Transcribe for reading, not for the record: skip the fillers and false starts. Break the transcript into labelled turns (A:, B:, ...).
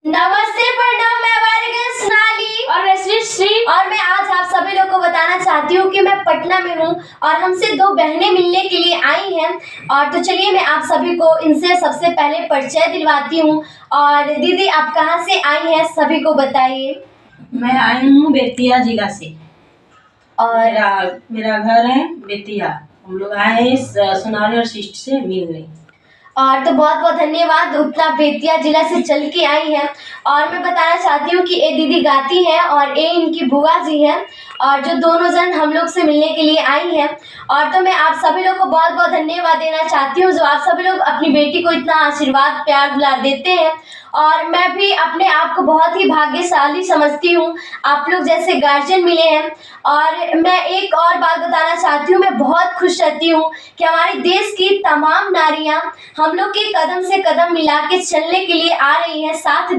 A: नमस्ते, प्रणाम। मैं वारिका सोनाली
B: और मैं श्री
A: और मैं आज आप सभी लोग को बताना चाहती हूँ कि मैं पटना में हूँ और हमसे दो बहनें मिलने के लिए आई हैं। और तो चलिए मैं आप सभी को इनसे सबसे पहले परिचय दिलवाती हूँ। और दीदी, आप कहाँ से आई हैं, सभी को बताइए।
B: मैं आई हूँ बेतिया जिला से
A: और
B: मेरा घर है बेतिया। हम लोग आए हैं सोनाली और सिस्ट से मिलने।
A: और तो बहुत बहुत धन्यवाद, उतना बेतिया जिला से चल के आई हैं। और मैं बताना चाहती हूँ कि ये दीदी गाती हैं और ये इनकी बुआ जी हैं, और जो दोनों जन हम लोग से मिलने के लिए आई हैं। और तो मैं आप सभी लोग को बहुत बहुत धन्यवाद देना चाहती हूँ, जो आप सभी लोग अपनी बेटी को इतना आशीर्वाद प्यार दुलार देते हैं। और मैं भी अपने आप को बहुत ही भाग्यशाली समझती हूँ, आप लोग जैसे गार्जियन मिले हैं। और मैं एक और बात बताना चाहती हूँ, मैं बहुत खुश रहती हूँ कि हमारे देश की तमाम नारियां हम लोग के कदम से कदम मिला के चलने के लिए आ रही हैं, साथ